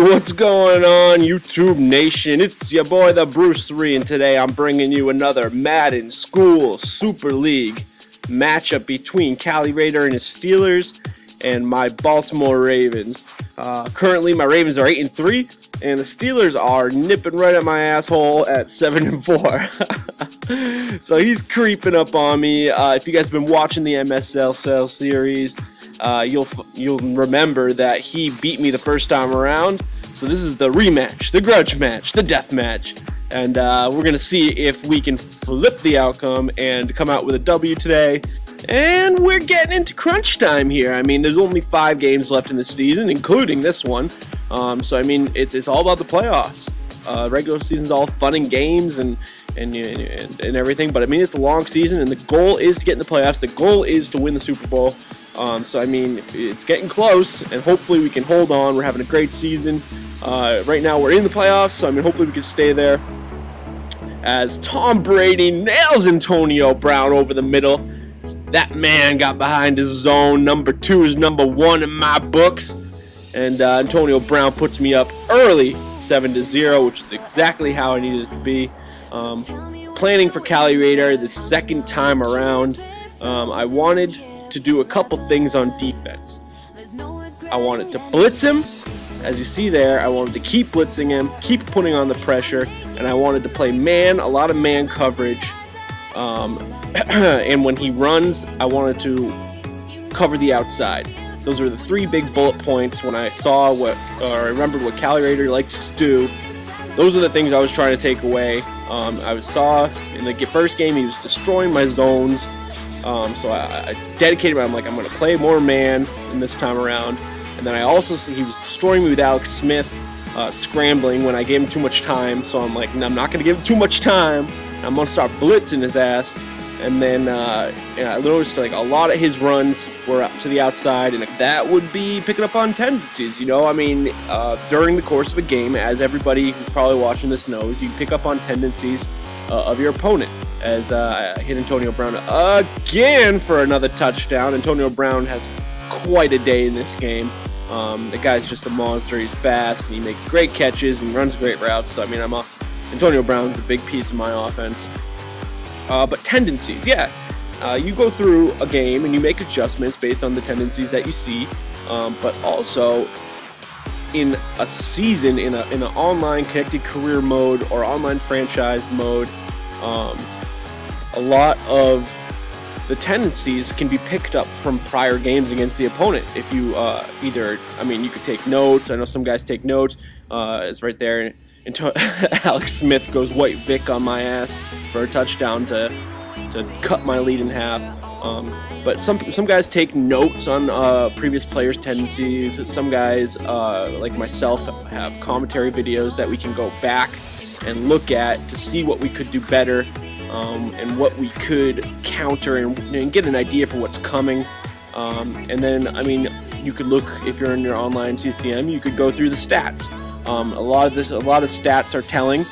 What's going on, YouTube Nation? It's your boy, the Bruce 3, and today I'm bringing you another Madden School Super League matchup between Cali Raider and his Steelers and my Baltimore Ravens. Currently, my Ravens are 8-3, and the Steelers are nipping right at my asshole at 7-4. So he's creeping up on me. If you guys have been watching the MSSL series, you'll remember that he beat me the first time around. So this is the rematch, the grudge match, the death match, and we're gonna see if we can flip the outcome and come out with a W today. And we're getting into crunch time here. I mean, there's only 5 games left in the season, including this one. So I mean, it's all about the playoffs. Regular season's all fun and games and everything, but I mean, it's a long season, and the goal is to get in the playoffs. The goal is to win the Super Bowl. So I mean, it's getting close, and hopefully we can hold on. We're having a great season. Right now we're in the playoffs, so I mean, hopefully we can stay there. As Tom Brady nails Antonio Brown over the middle. That man got behind his zone. Number 2 is number 1 in my books. And Antonio Brown puts me up early, 7-0, which is exactly how I needed it to be. Planning for Cali Raider the second time around. I wanted to do a couple things on defense. I wanted to blitz him, as you see there. I wanted to keep blitzing him, keep putting on the pressure, and I wanted to play man, a lot of man coverage. And when he runs, I wanted to cover the outside. Those were the 3 big bullet points when I saw I remembered what Cali Raider likes to do. Those are the things I was trying to take away. I saw in the first game he was destroying my zones. So I dedicated, I'm like, I'm going to play more man in this time around. And then I also see he was destroying me with Alex Smith, scrambling when I gave him too much time. So I'm like, I'm not going to give him too much time. I'm going to start blitzing his ass. And then I noticed like a lot of his runs were up to the outside, and that would be picking up on tendencies. You know, I mean, during the course of a game, as everybody who's probably watching this knows, you pick up on tendencies of your opponent. As I hit Antonio Brown again for another touchdown. Antonio Brown has quite a day in this game. The guy's just a monster. He's fast, and he makes great catches and runs great routes. So I mean, Antonio Brown's a big piece of my offense. But tendencies, yeah. You go through a game and you make adjustments based on the tendencies that you see. But also, in a season, in an online connected career mode or online franchise mode, a lot of the tendencies can be picked up from prior games against the opponent. If you I mean, you could take notes. I know some guys take notes. It's right there. Alex Smith goes White Vic on my ass for a touchdown to cut my lead in half. But some guys take notes on previous players' tendencies. Some guys, like myself, have commentary videos that we can go back and look at to see what we could do better, and what we could counter, and get an idea for what's coming. And then, I mean, you could look, if you're in your online CCM, you could go through the stats. A lot of stats are telling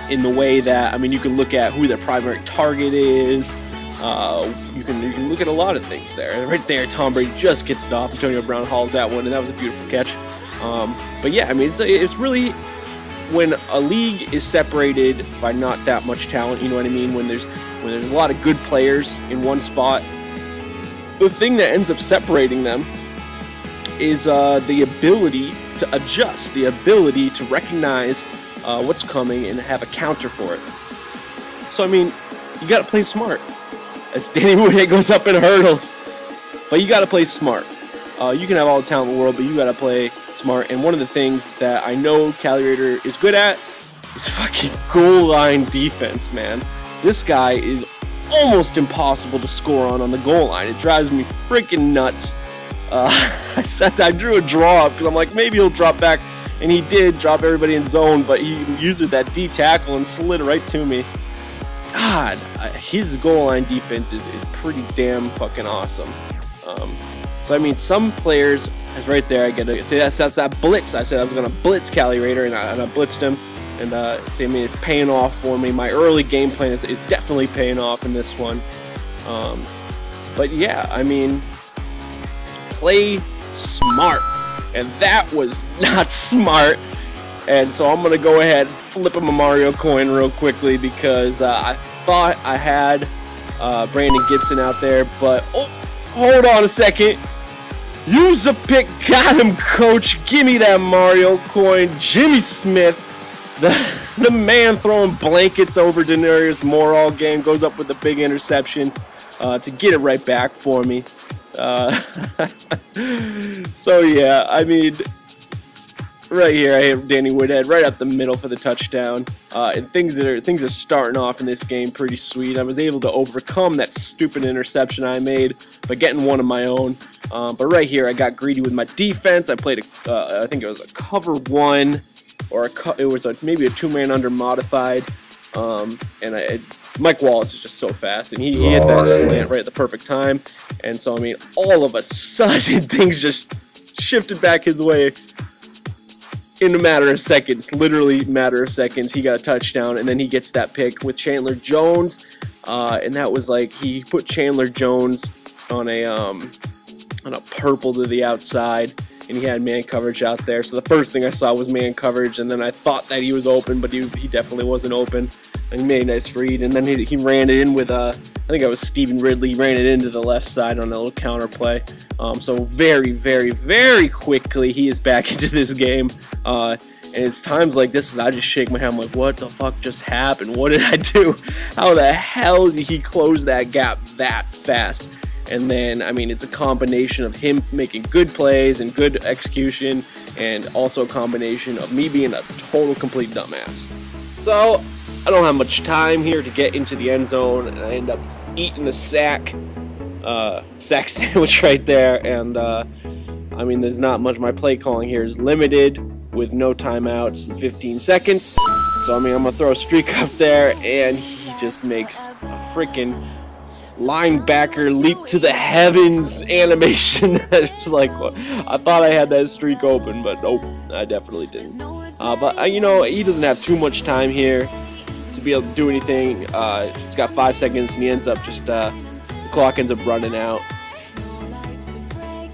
in the way that, I mean, you can look at who their primary target is. You can look at a lot of things there. And right there, Tom Brady just gets it off. Antonio Brown hauls that one, and that was a beautiful catch. But yeah, I mean, it's really, when a league is separated by not that much talent, you know what I mean? When there's a lot of good players in one spot, the thing that ends up separating them is the ability to adjust, the ability to recognize what's coming and have a counter for it. So I mean, you gotta play smart. As Danny Woodhead goes up in hurdles, but you gotta play smart. You can have all the talent in the world, but you gotta play smart. And one of the things that I know Cali Raider is good at is fucking goal line defense, man. This guy is almost impossible to score on the goal line. It drives me freaking nuts. I drew a draw because I'm like, maybe he'll drop back, and he did drop everybody in zone, but he used that D tackle and slid right to me. God, his goal line defense is pretty damn fucking awesome. So I mean, some players, as right there, I gotta say that's that blitz. I said I was gonna blitz Cali Raider, and I blitzed him, and see, I mean, it's paying off for me. My early game plan is definitely paying off in this one. But yeah, I mean, play smart. and that was not smart. And so I'm going to go ahead and flip him a Mario coin real quickly because I thought I had Brandon Gibson out there, but oh, hold on a second. Use a pick, got him, coach. Give me that Mario coin. Jimmy Smith, the man throwing blankets over Denarius Moore all game, goes up with a big interception to get it right back for me. So yeah, I mean, right here I hit Danny Woodhead right up the middle for the touchdown, and things are starting off in this game pretty sweet. I was able to overcome that stupid interception I made by getting one of my own. But right here I got greedy with my defense. I played I think it was a cover one, or it was maybe a two-man under modified, and Mike Wallace is just so fast, and he hit that slant right at the perfect time. And so I mean, all of a sudden things just shifted back his way in a matter of seconds, literally matter of seconds. He got a touchdown, and then he gets that pick with Chandler Jones, and that was like he put Chandler Jones on a purple to the outside, and he had man coverage out there. So the first thing I saw was man coverage, and then I thought that he was open, but he definitely wasn't open. And he made a nice read, and then he ran it in with I think it was Stephen Ridley, ran it into the left side on a little counter play. So very, very, very quickly he is back into this game. And it's times like this that I just shake my head. I'm like, what the fuck just happened? What did I do? How the hell did he close that gap that fast? And then, I mean, it's a combination of him making good plays and good execution, and also a combination of me being a total complete dumbass. So I don't have much time here to get into the end zone, and I end up eating a sack sandwich right there. And I mean, there's not much. My play calling here is limited with no timeouts in 15 seconds. So I mean, I'm gonna throw a streak up there, and he just makes a freaking linebacker leap to the heavens animation. That's like, I thought I had that streak open, but nope, I definitely didn't. But you know, he doesn't have too much time here to be able to do anything. He's got 5 seconds, and he ends up just the clock ends up running out,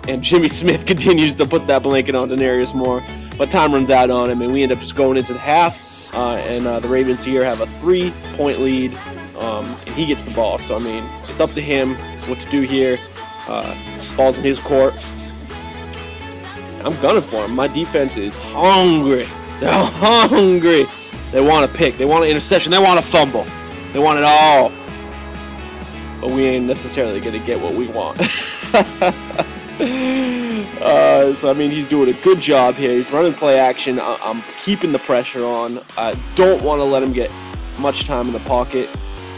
and Jimmy Smith continues to put that blanket on Denarius Moore, but time runs out on him, and we end up just going into the half, and the Ravens here have a 3-point lead, and he gets the ball. So I mean, it's up to him what to do here. Ball's in his court. I'm gunning for him. My defense is hungry. They're hungry. They want a pick. They want an interception. They want a fumble. They want it all. But we ain't necessarily going to get what we want. So, I mean, he's doing a good job here. He's running play action. I'm keeping the pressure on. I don't want to let him get much time in the pocket.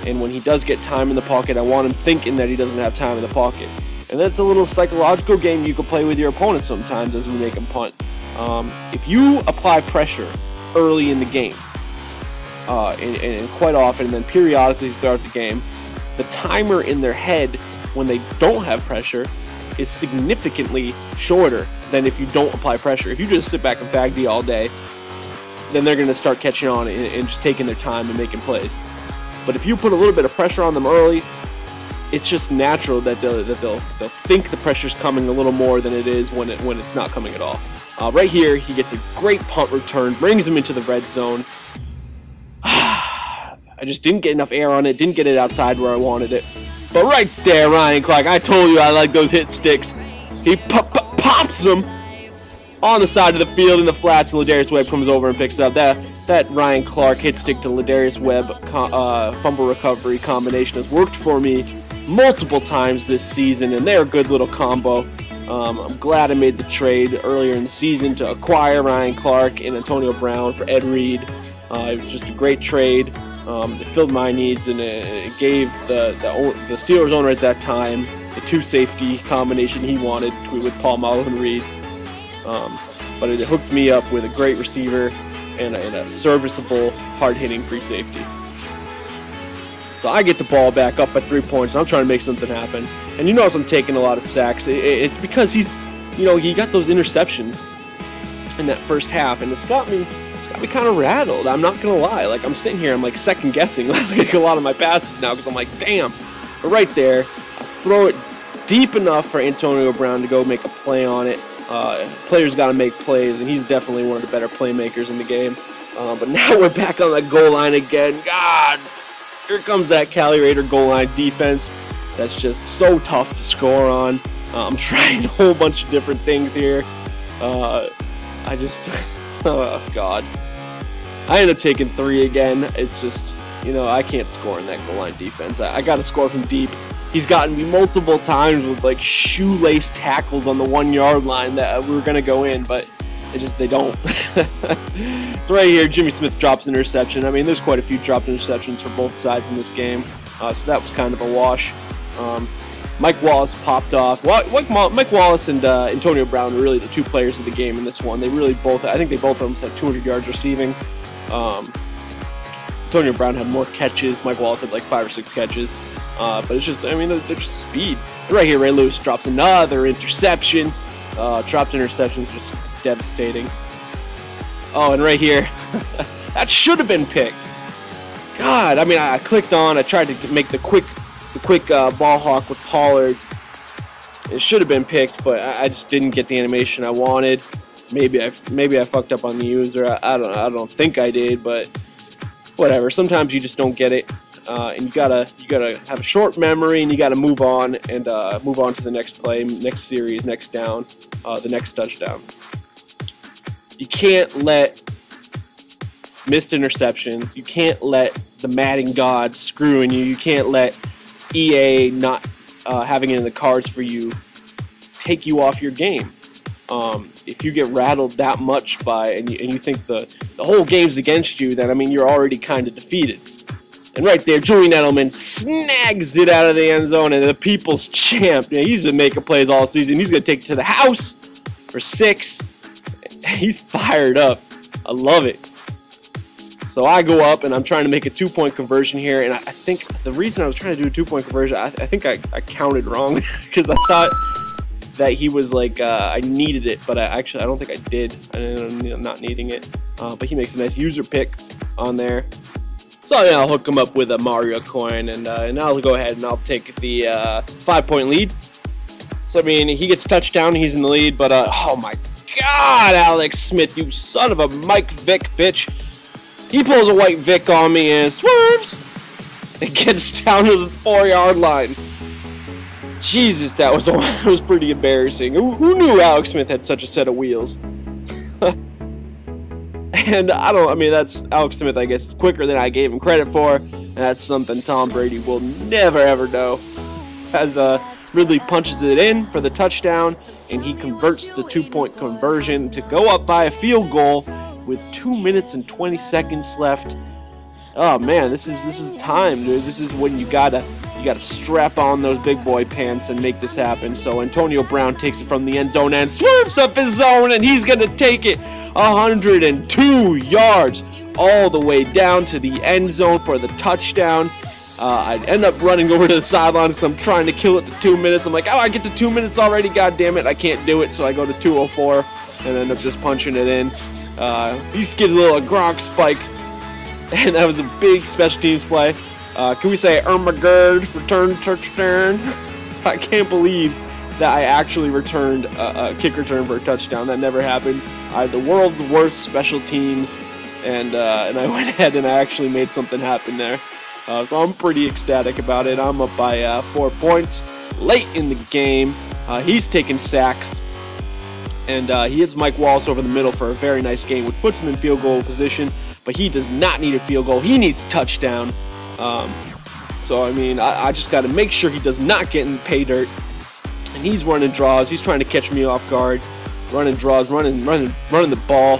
And when he does get time in the pocket, I want him thinking that he doesn't have time in the pocket. And that's a little psychological game you can play with your opponent sometimes as we make him punt. If you apply pressure early in the game, and quite often, and then periodically throughout the game, the timer in their head when they don't have pressure is significantly shorter than if you don't apply pressure. If you just sit back and fag D all day, then they're going to start catching on and just taking their time and making plays. But if you put a little bit of pressure on them early, it's just natural that they'll think the pressure's coming a little more than it is when it's not coming at all. Right here, he gets a great punt return, brings him into the red zone. I just didn't get enough air on it, didn't get it outside where I wanted it. But right there, Ryan Clark, I told you I like those hit sticks. He pops them on the side of the field in the flats, and Ladarius Webb comes over and picks up. That Ryan Clark hit stick to Ladarius Webb fumble recovery combination has worked for me multiple times this season, and they're a good little combo. I'm glad I made the trade earlier in the season to acquire Ryan Clark and Antonio Brown for Ed Reed. It was just a great trade. It filled my needs, and it gave the Steelers owner at that time the 2-safety combination he wanted with Palomalo and Reed. But it hooked me up with a great receiver and a serviceable, hard-hitting free safety. So I get the ball back up by 3 points. I'm trying to make something happen. And you notice I'm taking a lot of sacks. It's because he got those interceptions in that first half, and it's got me kind of rattled. I'm not gonna lie. Like, I'm sitting here, I'm like second guessing like a lot of my passes now, because I'm like, damn. But right there, I throw it deep enough for Antonio Brown to go make a play on it, Players got to make plays, and he's definitely one of the better playmakers in the game. But now we're back on the goal line again. God, here comes that Cali Raider goal line defense. That's just so tough to score on. I'm trying a whole bunch of different things here. I just, oh God. I end up taking 3 again. It's just, you know, I can't score in that goal line defense. I got to score from deep. He's gotten me multiple times with like shoelace tackles on the 1-yard line that we were going to go in, but they don't. So right here, Jimmy Smith drops an interception. I mean, there's quite a few dropped interceptions for both sides in this game, so that was kind of a wash. Mike Wallace popped off. Mike Wallace and Antonio Brown are really the 2 players of the game in this one. They really both, I think they both almost had 200 yards receiving. Antonio Brown had more catches. Mike Wallace had like 5 or 6 catches. But it's just, I mean, they're just speed. And right here, Ray Lewis drops another interception. Dropped interceptions, just devastating. Oh, and right here, that should have been picked. God, I mean, I clicked on, I tried to make the quick ball hawk with Pollard. It should have been picked, but I just didn't get the animation I wanted. Maybe I fucked up on the user. I don't think I did, but whatever. Sometimes you just don't get it. And you gotta have a short memory, and you gotta move on and move on to the next play, next series, next down, the next touchdown. You can't let missed interceptions. You can't let the Madden gods screwing you. You can't let EA not having it in the cards for you take you off your game. If you get rattled that much by and you think the whole game's against you, then I mean you're already kind of defeated. And right there, Julian Edelman snags it out of the end zone, and the people's champ. Yeah, he's been making plays all season. He's going to take it to the house for 6. He's fired up. I love it. So I go up, and I'm trying to make a 2-point conversion here. And I think the reason I was trying to do a 2-point conversion, I think I counted wrong because I thought that he was like, I needed it, but I don't think I did. I'm not needing it. But he makes a nice user pick on there. So yeah, I'll hook him up with a Mario coin, and I'll go ahead and I'll take the 5-point lead. So I mean, he gets a touchdown, he's in the lead, but oh my God, Alex Smith, you son of a Mike Vick bitch! He pulls a white Vic on me and swerves. It gets down to the 4-yard line. Jesus, that was pretty embarrassing. Who knew Alex Smith had such a set of wheels? And I mean, that's Alex Smith, I guess, is quicker than I gave him credit for. And that's something Tom Brady will never, ever know. As Ridley punches it in for the touchdown, and he converts the 2-point conversion to go up by a field goal with 2 minutes and 20 seconds left. Oh man, this is time, dude. This is when you gotta strap on those big boy pants and make this happen. So Antonio Brown takes it from the end zone and swerves up his zone, and he's gonna take it 102 yards all the way down to the end zone for the touchdown. I end up running over to the sideline because I'm trying to kill it to 2 minutes. I'm like, oh, I get to 2 minutes already, god damn it, I can't do it. So I go to 2:04 and end up just punching it in. He gives a little Gronk spike, and that was a big special teams play. Can we say Ermagerd return touchdown? I can't believe that I actually returned a kick return for a touchdown. That never happens. I had the world's worst special teams, and I went ahead and I actually made something happen there. So I'm pretty ecstatic about it. I'm up by 4 points late in the game. He's taking sacks, and he hits Mike Wallace over the middle for a very nice gain, which puts him in field goal position. But he does not need a field goal. He needs a touchdown. So I mean, I just got to make sure he does not get in pay dirt. And he's running draws. He's trying to catch me off guard. Running draws, running the ball.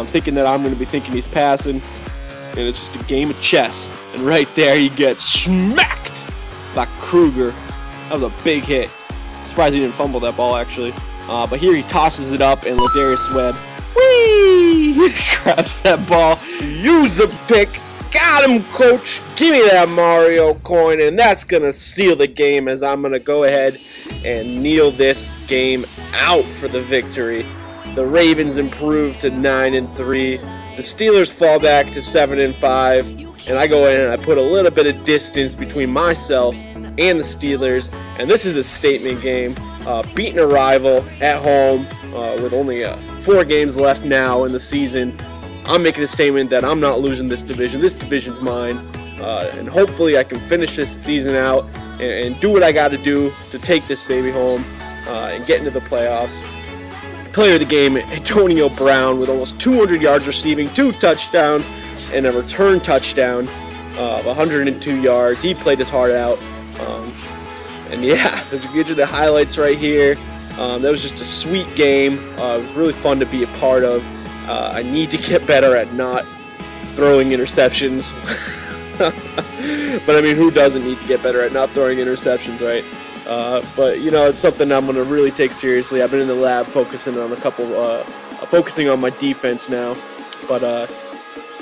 Thinking that I'm going to be thinking he's passing. And it's just a game of chess. And right there, he gets smacked by Kruger. That was a big hit. Surprised he didn't fumble that ball, actually. But here he tosses it up, and Ladarius Webb, whee! He grabs that ball. Use a pick. Got him, coach. Give me that Mario coin, and that's going to seal the game as I'm going to go ahead and kneel this game out for the victory. The Ravens improve to 9-3. The Steelers fall back to 7-5. And I go in and I put a little bit of distance between myself and the Steelers. And this is a statement game. Beating a rival at home with only 4 games left now in the season, I'm making a statement that I'm not losing this division. This division's mine, and hopefully I can finish this season out and do what I got to do to take this baby home and get into the playoffs. Player of the game, Antonio Brown, with almost 200 yards receiving, 2 touchdowns, and a return touchdown of 102 yards. He played his heart out. And yeah, as we get to the highlights right here, that was just a sweet game. It was really fun to be a part of. I need to get better at not throwing interceptions. But I mean, who doesn't need to get better at not throwing interceptions, right? But you know, it's something I'm going to really take seriously. I've been in the lab focusing on focusing on my defense now. But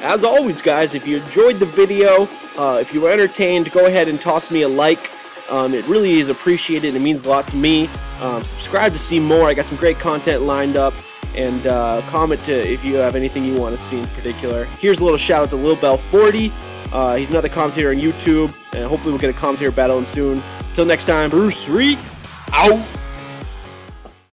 as always, guys, if you enjoyed the video, if you were entertained, go ahead and toss me a like. It really is appreciated. It means a lot to me. Subscribe to see more. I got some great content lined up. And comment if you have anything you want to see in particular. Here's a little shout out to Lil Bell 40. He's another commentator on YouTube, and hopefully we'll get a commentator battling soon. Until next time, Bruce Reed, out.